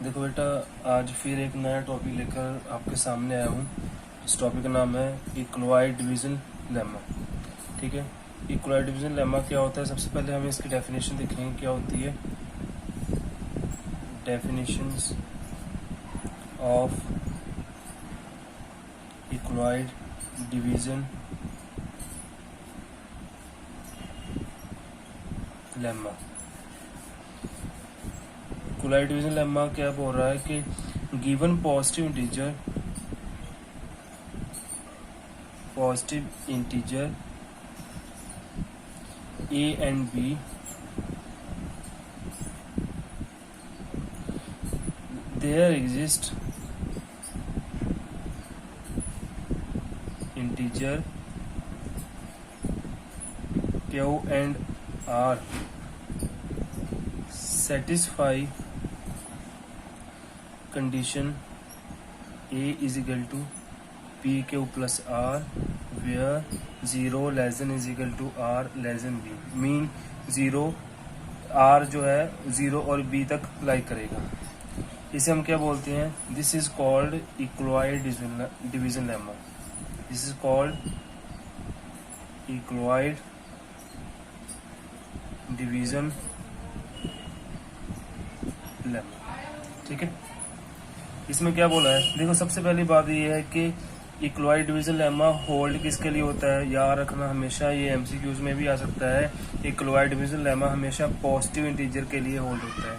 देखो बेटा, आज फिर एक नया टॉपिक लेकर आपके सामने आया हूँ। इस टॉपिक का नाम है इक्वलाइड डिवीजन लेमा। ठीक है, इक्वलाइड डिवीजन लेमा क्या होता है? सबसे पहले हमें इसकी डेफिनेशन देखेंगे क्या होती है। Definitions of Euclid division lemma. Euclid division lemma क्या बोल रहा है कि given positive integer a and b, there exist integer q and r satisfy condition a is equal to pq plus r where 0 less than is equal to r less than b। Mean 0 r जो है 0 और b तक apply करेगा। इसे हम क्या बोलते हैं? This is called Euclid division lemma. This is called Euclid division lemma. ठीक है, इसमें क्या बोला है? देखो, सबसे पहली बात यह है कि इक्वलाइड डिवीजन लेमा होल्ड किसके लिए होता है? याद रखना हमेशा, ये एमसीक्यूज में भी आ सकता है। इक्वलाइड डिवीजन लेमा हमेशा पॉजिटिव इंटीजर के लिए होल्ड होता है।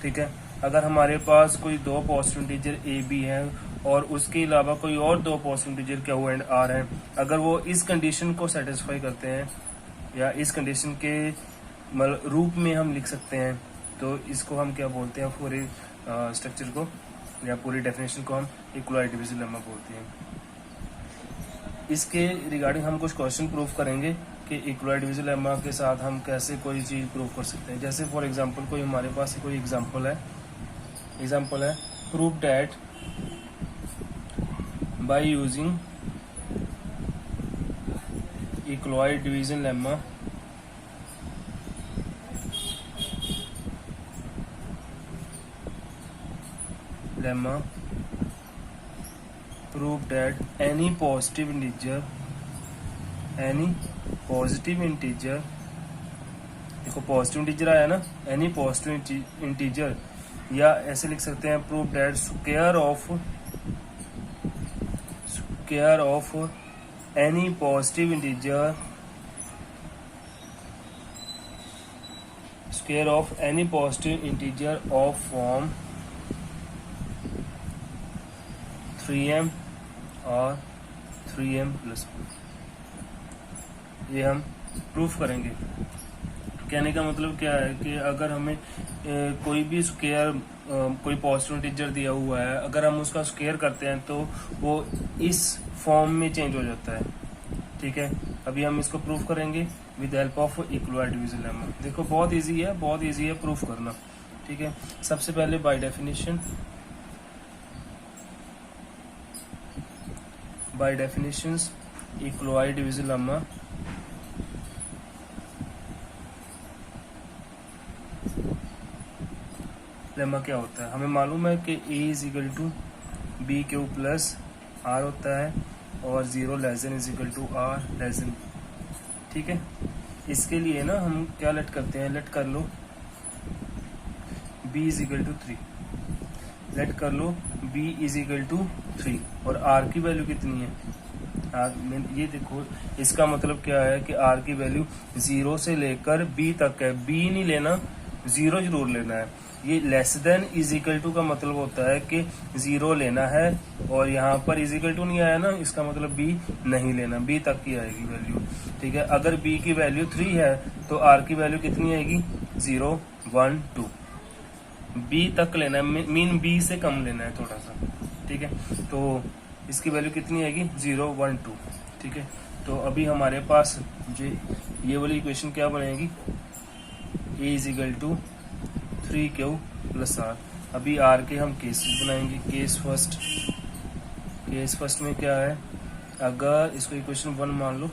ठीक है, अगर हमारे पास कोई दो पॉजिटिव इंटीजर ए बी है और उसके अलावा कोई और दो positive integer q and r है, अगर वो इस कंडीशन को सेटिस्फाई करते हैं या इस कंडीशन के रूप में हम लिख सकते हैं, तो इसको हम क्या बोलते हैं? पूरे स्ट्रक्चर को या पूरी डेफिनेशन को हम इक्वलाइड डिवीजन लेमा बोलते हैं। इसके रिगार्डिंग हम कुछ क्वेश्चन प्रूव करेंगे कि इक्वलाइड डिवीजन लेमा के साथ हम कैसे कोई चीज प्रूव कर सकते हैं। जैसे फॉर एग्जांपल, कोई हमारे पास कोई एग्जांपल है prove that by using Euclid division lemma prove that any positive integer, देखो पॉजिटिव इंटीजर आया ना, एनी पॉजिटिव इंटीजर, या ऐसे लिख सकते हैं prove that square of any positive integer of form 3m और 3m प्लस 2। ये हम प्रूफ करेंगे। कहने का मतलब क्या है कि अगर हमें कोई भी स्क्वायर, कोई पॉजिटिव इंटीजर दिया हुआ है, अगर हम उसका स्क्वायर करते हैं तो वो इस फॉर्म में चेंज हो जाता है। ठीक है, अभी हम इसको प्रूफ करेंगे with help of Euclid division lemma. देखो, बहुत इजी है प्रूफ करना। ठीक है, सबसे पहले by definitions Euclid division lemma क्या होता है? हमें मालूम है कि a is equal to b q plus r होता है और 0 less than is equal to r less than. ठीक है, इसके लिए ना हम क्या लेट करते हैं? लेट कर लो b is equal to 3, let कर लो b इज इक्वल टू 3 और r की वैल्यू कितनी है? ये देखो, इसका मतलब क्या है कि r की वैल्यू 0 से लेकर b तक है। b नहीं लेना, 0 जरूर लेना है। ये less than is equal to का मतलब होता है कि 0 लेना है, और यहाँ पर इज इक्वल टू नहीं आया ना, इसका मतलब b नहीं लेना, b तक की आएगी वैल्यू। ठीक है, अगर b की वैल्यू 3 है तो r की वैल्यू कितनी आएगी? 0 1 2। b तक लेना है, मीन b से कम लेना है थोड़ा सा। ठीक है, तो इसकी वैल्यू कितनी आएगी? 0 1 2। ठीक है, तो अभी हमारे पास ये वाली इक्वेशन क्या बनेगी? a is equal to 3q plus r। अभी r के हम केसेस बनाएंगे। केस फर्स्ट में क्या है? अगर इसको इक्वेशन 1 मान लो,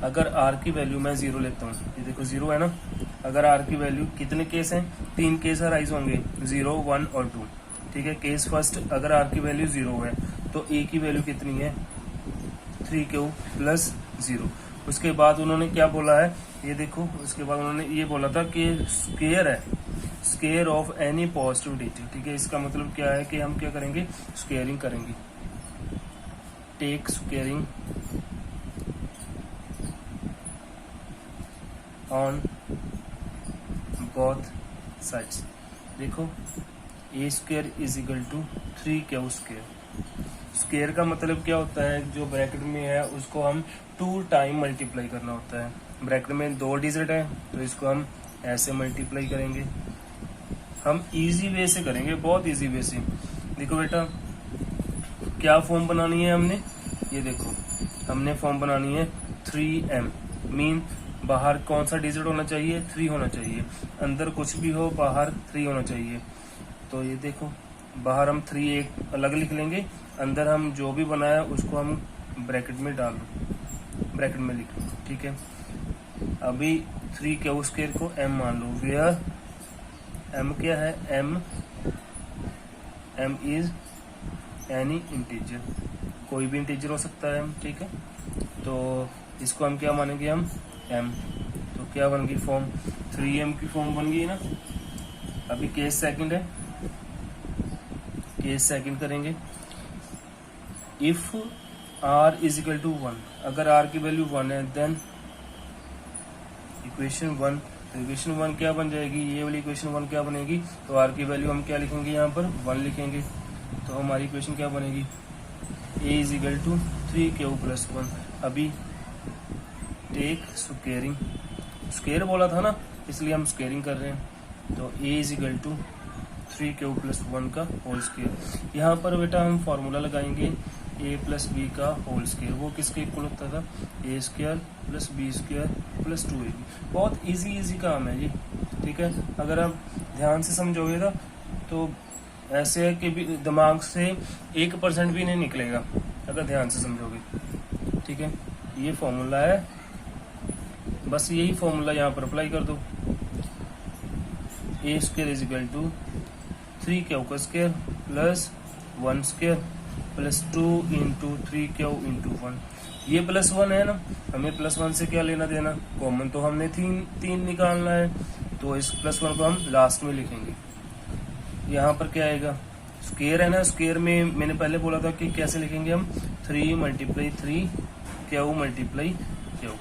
अगर r की वैल्यू मैं 0 लेता हूँ, ये देखो 0 है ना, अगर आर की वैल्यू, कितने केस हैं, 3 केस अराइज होंगे, 0, 1 और 2। ठीक है, केस फर्स्ट, अगर आर की वैल्यू 0 है तो ए की वैल्यू कितनी है, 3q प्लस 0। उसके बाद उन्होंने क्या बोला है, ये देखो, उसके बाद उन्होंने ये बोला था कि स्क्वायर है, square of any positive integer. ठीक है, इसका मतलब क्या है कि हम क्या करेंगे, स्क्वायरिंग करेंगे, take squaring on both sides. देखो, a square is equal to 3q square. Square का मतलब क्या होता है, जो ब्रैकेट में है उसको हम 2 टाइम मल्टीप्लाई करना होता है। ब्रैकेट में 2 डिजिट है तो इसको हम ऐसे मल्टीप्लाई करेंगे। हम इजी वे से करेंगे, बहुत इजी वे से। देखो बेटा, क्या फॉर्म बनानी है हमने, ये देखो, हमने फॉर्म बनानी है 3m, मीन बाहर कौन सा डिजिट होना चाहिए, 3 होना चाहिए, अंदर कुछ भी हो बाहर 3 होना चाहिए। तो ये देखो, बाहर हम 3 एक अलग लिख लेंगे, अंदर हम जो भी बनाया उसको हम ब्रैकेट में डाल लो, ब्रैकेट में लिख लो। ठीक है, अभी 3q स्क्वायर को m मान लो, वेयर m क्या है, m इज एनी इंटीजर, कोई भी इंटीजर हो सकता है। ठीक है, तो इसको हम क्या मानेंगे, हम m। तो क्या बन गई फॉर्म, 3m की फॉर्म बन गई ना। अभी केस सेकंड है, केस सेकंड करेंगे। If r is equal to 1, अगर r की वैल्यू 1 है, देन इक्वेशन 1, तो इक्वेशन 1 क्या बन जाएगी, ये वाली इक्वेशन 1 क्या बनेगी, तो r की वैल्यू हम क्या लिखेंगे, यहाँ पर 1 लिखेंगे। तो हमारी इक्वेशन क्या बनेगी, a is equal to 3q plus 1। अभी टेक स्क्वायरिंग, स्क्वायर बोला था ना, इसलिए हम स्क्वायरिंग कर रहे हैं। तो a is equal to 3q plus 1 का होल स्क्वायर। यहाँ पर बेटा हम फॉर्मूला लगाएंगे a प्लस बी का होल स्क्वायर, वो किसके इक्वल होता था, a square plus b square plus 2ab। बहुत इजी काम है ये। ठीक है, अगर आप ध्यान से समझोगे ना तो ऐसे है कि भी दिमाग से 1% भी नहीं निकलेगा, अगर ध्यान से समझोगे। ठीक है, ये फॉर्मूला है, बस यही फॉर्मूला यहाँ पर अप्लाई कर दो। a square is equal to 3q का square plus 1 square plus 2 into 3q into 1। ये प्लस 1 है ना, हमें प्लस 1 से क्या लेना देना, कॉमन तो हमने 3 निकालना है, तो इस प्लस 1 को हम लास्ट में लिखेंगे। यहाँ पर क्या आएगा, स्क्वायर है ना, स्क्वायर में मैंने पहले बोला था कि कैसे लिखेंगे हम, 3 मल्टीप्लाई 3 q मल्टीप्लाई q,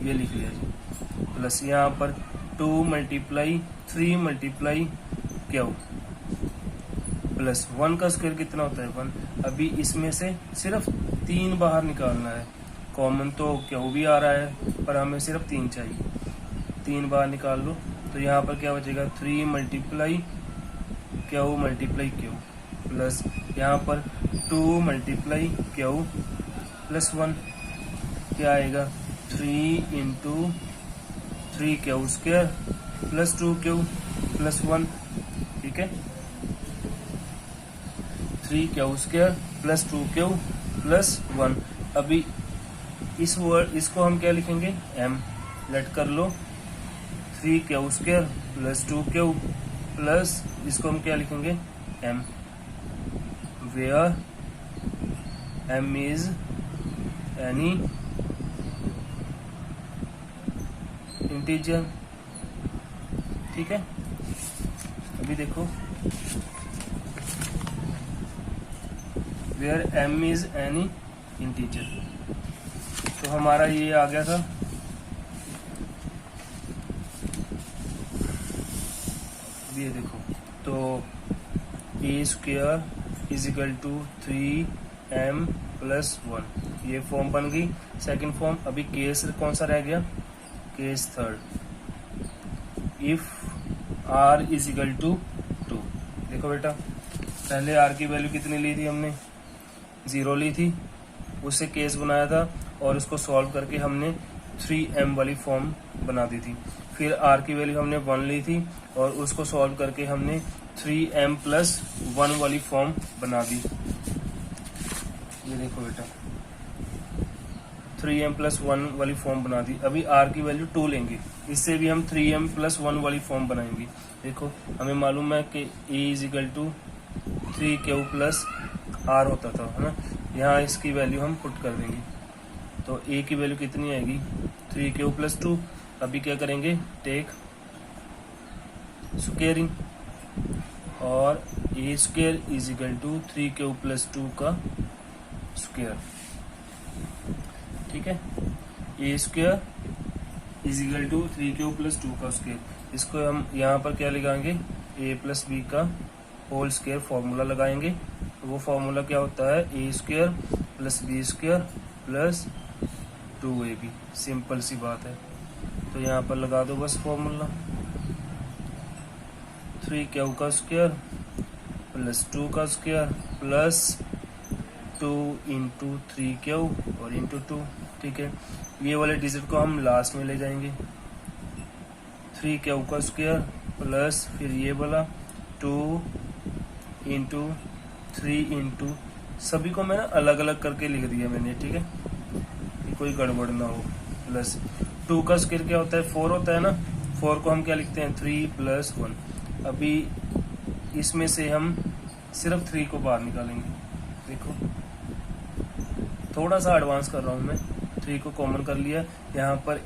ये लिख लिया जी। प्लस यहाँ पर 2 मल्टीप्लाई 3 मल्टीप्लाई q प्लस 1 का स्क्वायर कितना होता है, 1। अभी इसमें से सिर्फ 3 बाहर निकालना है, कॉमन तो q भी आ रहा है पर हमें सिर्फ 3 चाहिए, 3 बाहर निकाल लो। तो यहाँ पर क्या बचेगा, 3 multiply q multiply q plus यहाँ पर 2 मल्टीप्लाई q प्लस 1, क्या आएगा, 3 into 3q square plus 2q plus 1। ठीक है, 3q square plus 2q plus 1। अभी इसको हम क्या लिखेंगे, m, लेट कर लो, 3q square plus 2q plus इसको हम क्या लिखेंगे, m, where m is any integer. ठीक है, अभी देखो, where m is any integer, तो हमारा ये आ गया था। ये देखो, तो a square is equal to 3m plus 1, ये फॉर्म बन गई, सेकंड फॉर्म। अभी केस कौन सा रह गया, case third, if r is equal to 2। देखो बेटा, पहले r की वैल्यू कितनी ली थी हमने, 0 ली थी, उससे केस बनाया था और उसको सॉल्व करके हमने 3m वाली फॉर्म बना दी थी। फिर r की वैल्यू हमने 1 ली थी और उसको सॉल्व करके हमने 3m प्लस 1 वाली फॉर्म बना दी। ये देखो बेटा, 3m+1 वाली फॉर्म बना दी। अभी r की वैल्यू 2 लेंगे, इससे भी हम 3m+1 वाली फॉर्म बनाएंगे। देखो हमें मालूम है कि a 3q+r होता था, है ना। यहाँ इसकी वैल्यू हम पुट कर देंगे, तो a की वैल्यू कितनी आएगी 3q+2। अभी क्या करेंगे, टेक स्क्वेयरिंग, और a² = 3q+2 का स्क्वायर। ठीक है, a² = 3q+2 का स्क्वायर। इसको हम यहाँ पर क्या लगाएंगे, a+b का होल स्क्वायर फॉर्मूला लगाएंगे। तो वो फॉर्मूला क्या होता है, a² + b² + 2ab। सिंपल सी बात है, तो यहाँ पर लगा दो बस फॉर्मूला, 3q का स्क्वायर + 2 का स्क्वायर प्लस 2 × 3q और × 2। ठीक है, ये वाले डिजिट को हम लास्ट में ले जाएंगे, 3q का स्क्वायर प्लस फिर ये वाला 2 × 3 × सभी को मैंने अलग अलग करके लिख दिया मैंने। ठीक है, कि कोई गड़बड़ ना हो। प्लस 2 का स्क्वायर क्या होता है, 4 होता है ना। 4 को हम क्या लिखते हैं, 3 + 1। अभी इसमें से हम सिर्फ 3 को बाहर निकालेंगे। देखो थोड़ा सा एडवांस कर रहा हूं मैं, 3 को कॉमन कर लिया। यहाँ पर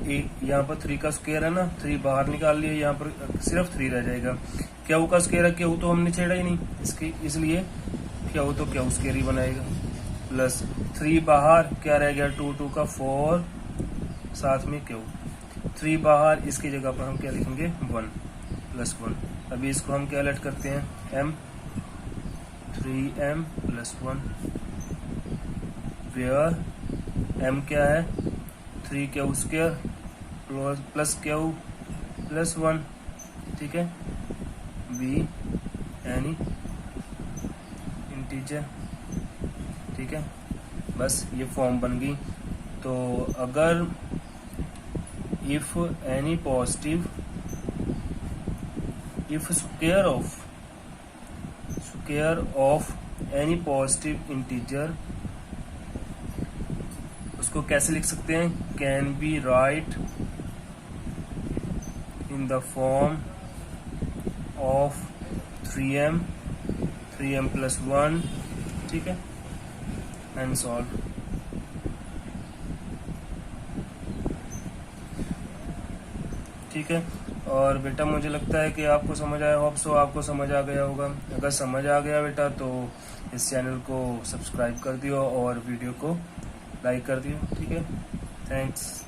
3 का स्क्वायर है ना, 3 बाहर निकाल लिया, यहाँ पर सिर्फ 3 रह जाएगा। क्यू का स्क्वायर है, क्यू तो हमने छेड़ा ही नहीं इसकी, इसलिए क्यू तो क्यू स्क्वायर ही बनाएगा। प्लस 3 बाहर, क्या रह गया, 2 का 4, साथ में क्यू 3 बाहर, इसकी जगह पर हम क्या लिखेंगे 1 + 1। अभी इसको हम क्या लेट करते हैं, m 3m + 1 वेयर m क्या है, 3q² प्लस q + 1। ठीक है, b एनी इंटीजर। ठीक है, बस ये फॉर्म बन गई। तो अगर if any positive, if square of any positive integer, उसको कैसे लिख सकते हैं, can be right in the form of 3m + 1। ठीक है, एंड सॉल्व। ठीक है, और बेटा मुझे लगता है कि आपको समझ आया, होप सो आपको समझ आ गया होगा। अगर समझ आ गया बेटा तो इस चैनल को सब्सक्राइब कर दियो और वीडियो को लाइक कर दियो। ठीक है, थैंक्स।